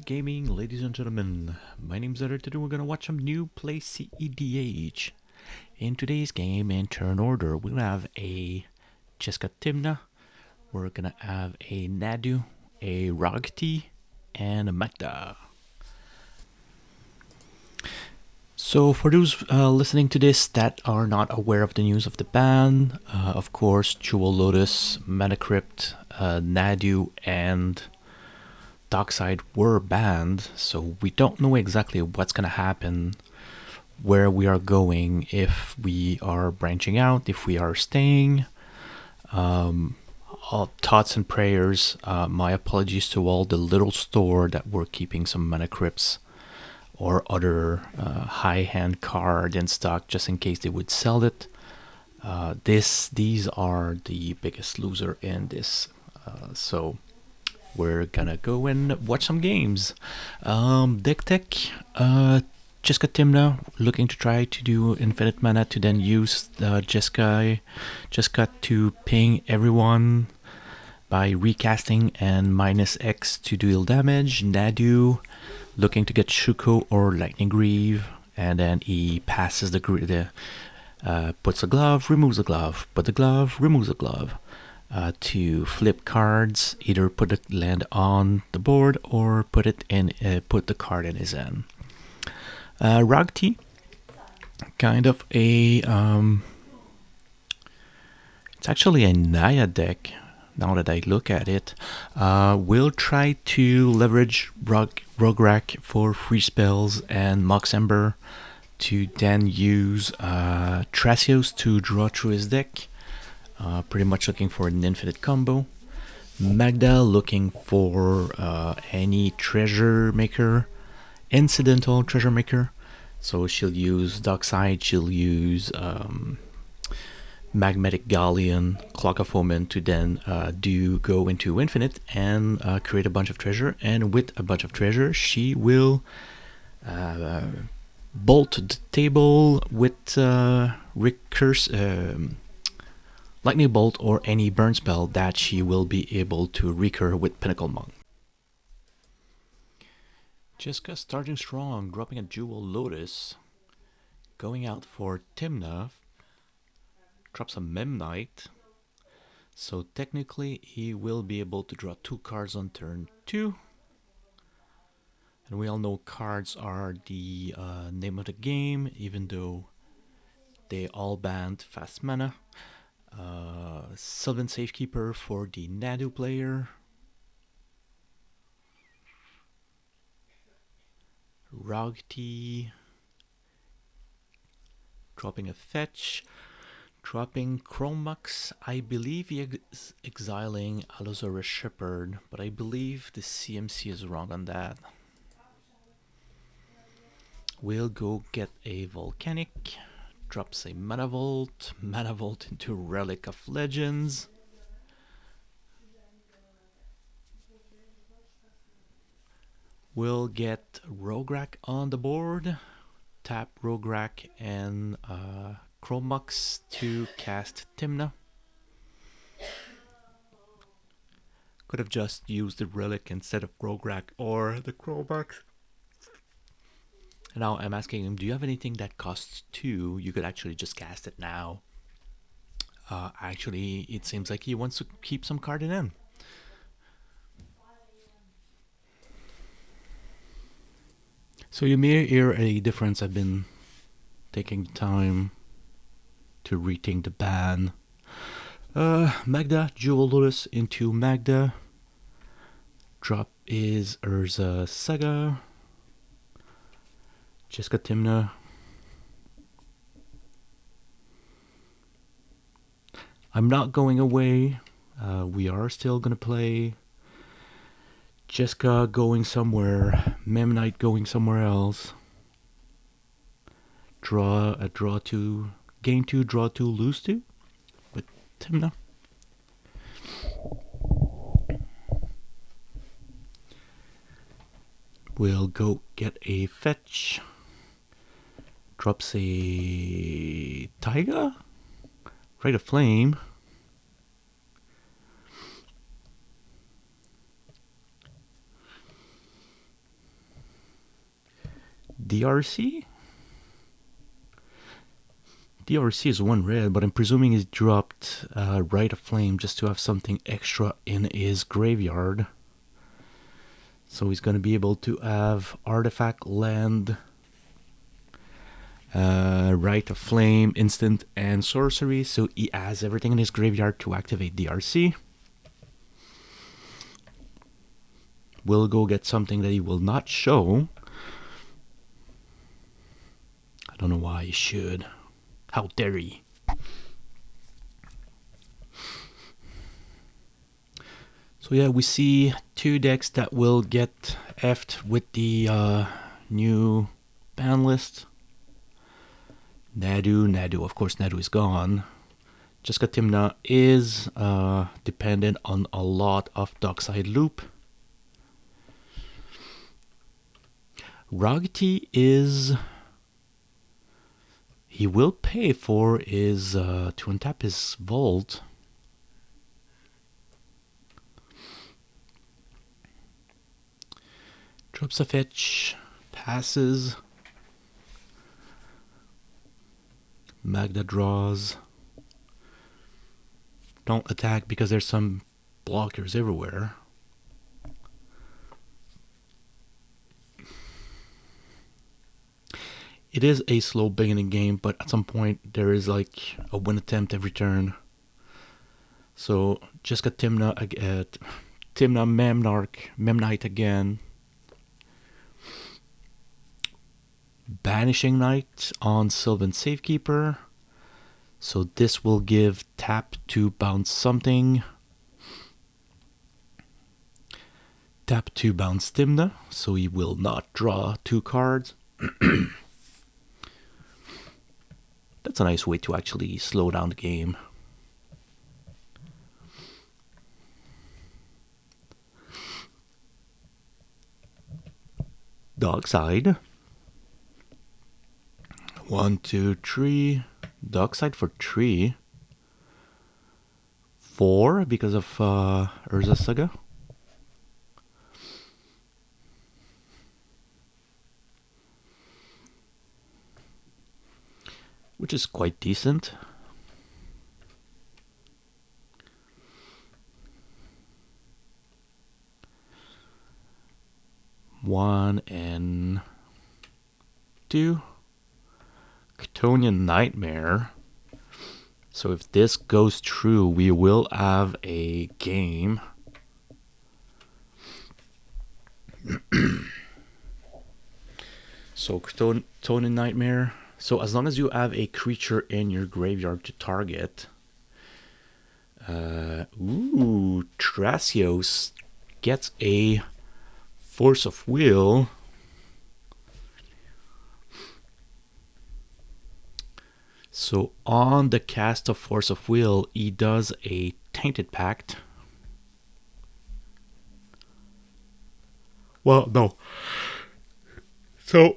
Good gaming, ladies and gentlemen. My name's Nadu. Today we're gonna watch some new play cEDH. In today's game, in turn order, we'll have a JeskaTymna, we're gonna have a Nadu, a RogT, and a Magda. So for those listening to this that are not aware of the news of the ban, of course, Jewel Lotus, Metacrypt, Nadu, and Dockside were banned, so we don't know exactly what's going to happen, where we are going, if we are branching out, if we are staying. All thoughts and prayers. My apologies to all the little store that were keeping some mana crypts or other high-hand card in stock just in case they would sell it. These are the biggest loser in this, so we're gonna go and watch some games. Deck Tech, JeskaTymna looking to try to do infinite mana to then use Jeska to ping everyone by recasting and minus X to deal damage. Nadu looking to get Shuko or Lightning Greave, and then he passes puts a glove, removes a glove, put the glove, removes a glove. To flip cards, either put the land on the board or put the card in his hand. RogT, kind of a it's actually a Naya deck. Now that I look at it, we'll try to leverage Rograk for free spells and Mox Ember to then use Thrasios to draw through his deck. Pretty much looking for an infinite combo. Magda looking for any treasure maker, incidental treasure maker. So she'll use Dockside, she'll use Magmatic Galleon, Clock of Omen to then go into infinite and create a bunch of treasure. And with a bunch of treasure, she will bolt the table with Lightning Bolt or any burn spell that she will be able to recur with Pinnacle Monk. Jeska starting strong, dropping a Jewel Lotus, going out for Tymna, drops a Memnite, so technically he will be able to draw 2 cards on turn 2. And we all know cards are the name of the game, even though they all banned fast mana. Sylvan Safekeeper for the Nadu player. RogT dropping a fetch, dropping Chromux. I believe he is exiling Allosaurus Shepherd, but I believe the CMC is wrong on that. We'll go get a Volcanic. Drops a Mana Vault into Relic of Legends. We'll get Rograk on the board. Tap Rograk and Chromux to cast Tymna. Could have just used the Relic instead of Rograk or the Chromux. Now I'm asking him, do you have anything that costs 2? You could actually just cast it now. Actually, it seems like he wants to keep some card in hand. So you may hear a difference. I've been taking time to rethink the ban. Magda, Jewel Lotus into Magda. Drop is Urza Saga. JeskaTymna. I'm not going away. We are still going to play. Jeska going somewhere. Memnite going somewhere else. Draw 2. Gain 2, draw 2, lose 2. With Tymna. We'll go get a fetch. Drops a Taiga? Rite of Flame. DRC? DRC is 1 red, but I'm presuming he dropped RogT Flame just to have something extra in his graveyard. So he's going to be able to have Artifact, Land, RogT Flame, Instant, and Sorcery. So he has everything in his graveyard to activate DRC. We'll go get something that he will not show. I don't know why he should. How dare he? So yeah, we see 2 decks that will get effed with the new ban list. Nadu, of course Nadu is gone. JeskaTymna is dependent on a lot of Dockside Loop. RogT is... he will pay for his to untap his vault. Drops a fetch, passes. Magda draws. Don't attack because there's some blockers everywhere. It is a slow beginning game, but at some point there is like a win attempt every turn. So JeskaTymna, Tymna Memnite again. Banishing Knight on Sylvan Safekeeper. So this will give tap to bounce something. Tap to bounce Tymna, so he will not draw 2 cards. That's a nice way to actually slow down the game. Dockside. 1, 2, 3. Dockside for 3. 4 because of Urza Saga. Which is quite decent. One and 2. Chthonian Nightmare. So if this goes true, we will have a game. So Chthonian Nightmare. So as long as you have a creature in your graveyard to target. Thrasios gets a Force of Will. So on the cast of Force of Will, he does a Tainted Pact. Well, no. So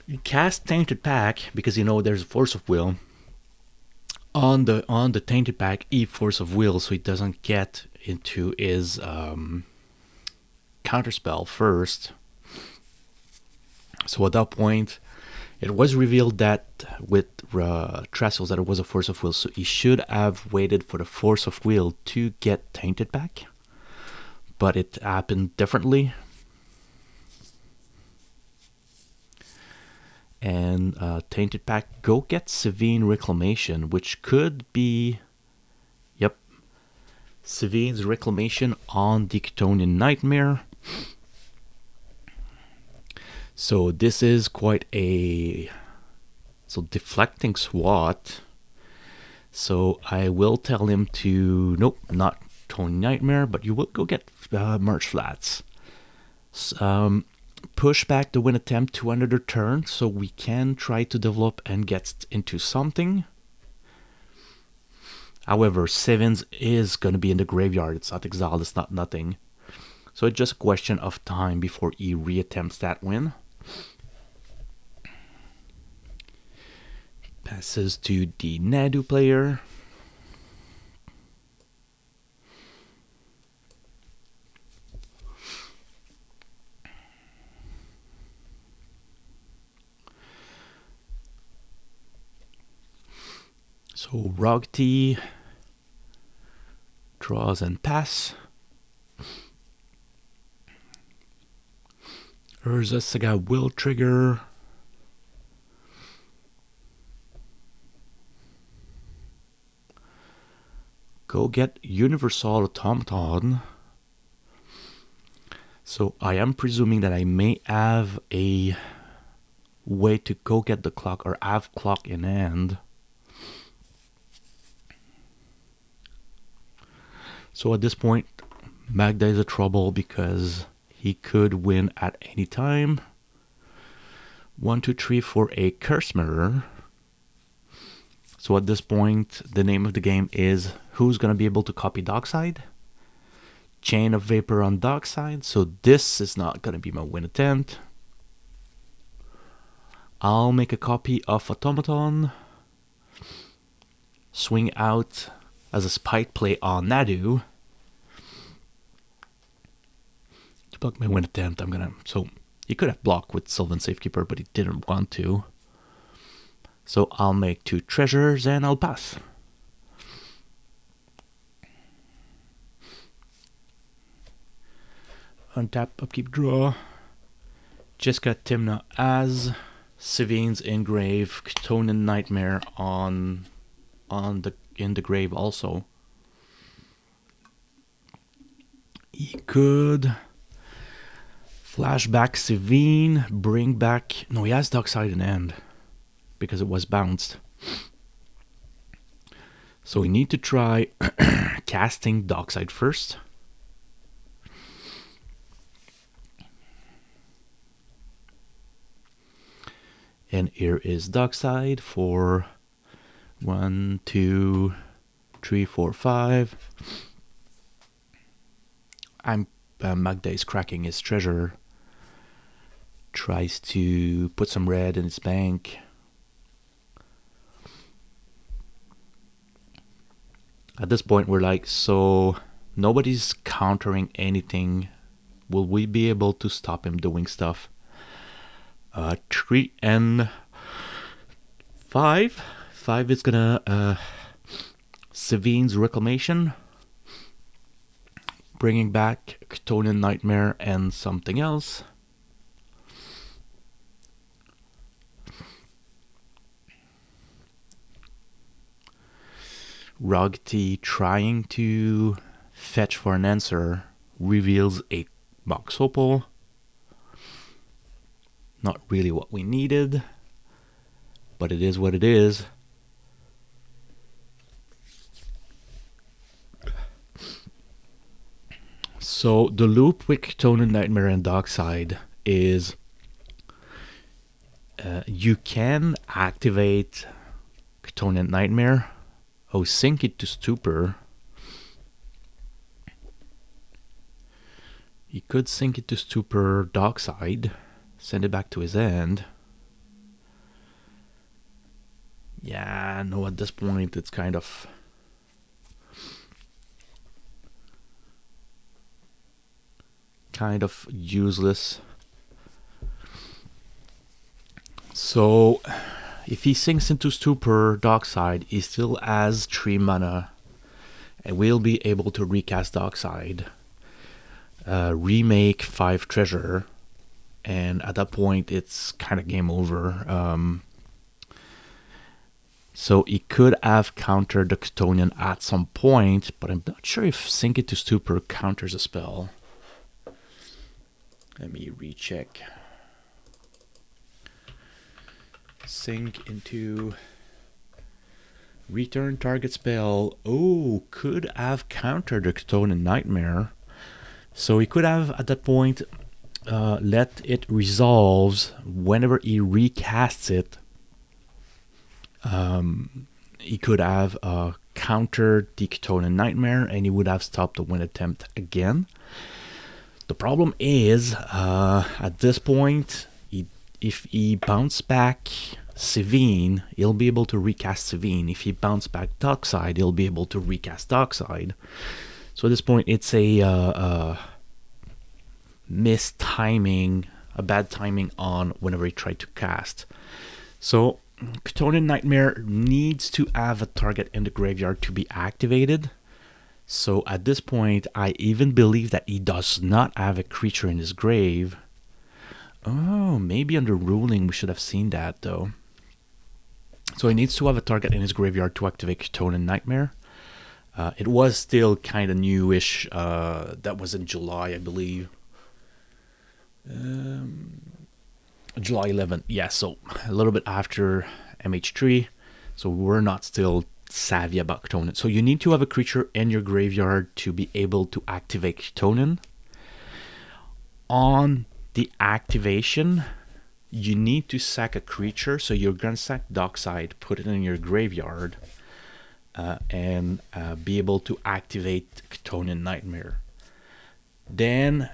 you cast Tainted Pact because you know there's a Force of Will. On the Tainted Pact, he Force of Will, so he doesn't get into his counterspell first. So at that point, it was revealed that with Thrasios that it was a Force of Will, so he should have waited for the Force of Will to get Tainted Pact. But it happened differently. And Tainted Pact, go get Sevinne's Reclamation, which could be, yep, Sevinne's Reclamation on the Chthonian Nightmare. So this is quite a deflecting SWAT. So I will tell him to, nope, not Chthonian Nightmare, but you will go get March Flats. Push back the win attempt to another turn so we can try to develop and get into something. However, Sevens is going to be in the graveyard. It's not exiled, it's not nothing. So it's just a question of time before he reattempts that win. Passes to the Nadu player. So RogT, draws and pass. Urza Saga will trigger. Go get Universal Automaton. So I am presuming that I may have a way to go get the clock or have clock in hand. So at this point, Magda is a trouble because he could win at any time. 1, 2, 3 for a curse mirror. So at this point, the name of the game is who's going to be able to copy Dockside? Chain of Vapor on Dockside. So this is not going to be my win attempt. I'll make a copy of Automaton. Swing out as a spike play on Nadu. To block my win attempt, so he could have blocked with Sylvan Safekeeper, but he didn't want to. So I'll make 2 treasures and I'll pass. Untap, upkeep, draw. JeskaTymna as Sevin's Engrave, Chthonian Nightmare in the grave also. He could flashback Sevin, bring back. No, he has Dockside in hand because it was bounced. So we need to try casting Dockside first. And here is Dockside for 1, 2, 3, 4, 5. Magda is cracking his treasure. Tries to put some red in its bank. At this point, we're like, so nobody's countering anything. Will we be able to stop him doing stuff? 3 and 5. 5 is gonna Sevin's Reclamation, bringing back Chthonian Nightmare and something else. RogT trying to fetch for an answer reveals a Mox Opal. Not really what we needed, but it is what it is. So the loop with Chthonian Nightmare and Dockside is you can activate Chthonian Nightmare. Oh, sink it to Stupor. He could sink it to Stupor Dockside, send it back to his end. Yeah, no, at this point it's kind of useless. So if he sinks into Stupor Dockside, he still has 3 mana and will be able to recast Dockside, remake 5 treasure, and at that point it's kind of game over. So he could have countered the Chthonian at some point, but I'm not sure if Sink It to Stupor counters a spell. Let me recheck. Sink into return target spell. Oh, could have countered the Chthonian Nightmare. So he could have at that point let it resolve whenever he recasts it. He could have countered the Chthonian Nightmare and he would have stopped the win attempt again. The problem is, at this point, if he bounces back Sevin, he'll be able to recast Sevin. If he bounces back Dockside, he'll be able to recast Dockside. So at this point, it's a missed timing, a bad timing on whenever he tried to cast. So Chthonian Nightmare needs to have a target in the graveyard to be activated. So at this point, I even believe that he does not have a creature in his grave. Oh, maybe under ruling we should have seen that though. So he needs to have a target in his graveyard to activate Chthonian Nightmare. It was still kind of newish. That was in July, I believe. July 11th. Yeah, so a little bit after MH3. So we're not still savvy about Chthonian. So you need to have a creature in your graveyard to be able to activate Chthonian. On the activation, you need to sack a creature. So you're going to sack Dockside, put it in your graveyard, and be able to activate Chthonian Nightmare. Then,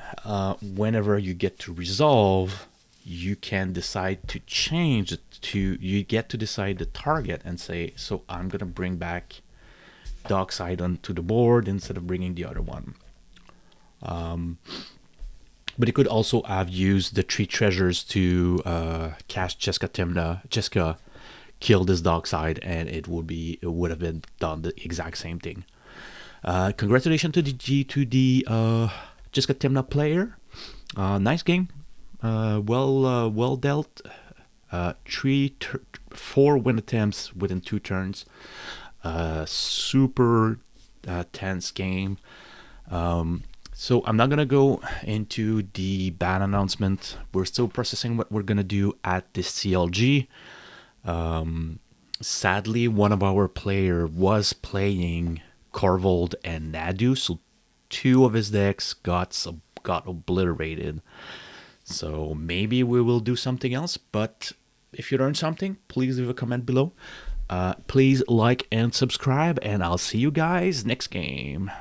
whenever you get to resolve, you can decide to change it to, you get to decide the target and say, so I'm going to bring back Dockside onto the board instead of bringing the other one. But it could also have used the 3 treasures to cast JeskaTymna. Jeska kill this Dockside, and it would have been done the exact same thing. Congratulations to the JeskaTymna player. Nice game. Well dealt. 4 win attempts within 2 turns. Super tense game. So I'm not gonna go into the ban announcement. We're still processing what we're gonna do at the CLG. Sadly, one of our player was playing Corvold and Nadu, so 2 of his decks got obliterated. So maybe we will do something else, but if you learned something, please leave a comment below. Please like and subscribe, and I'll see you guys next game.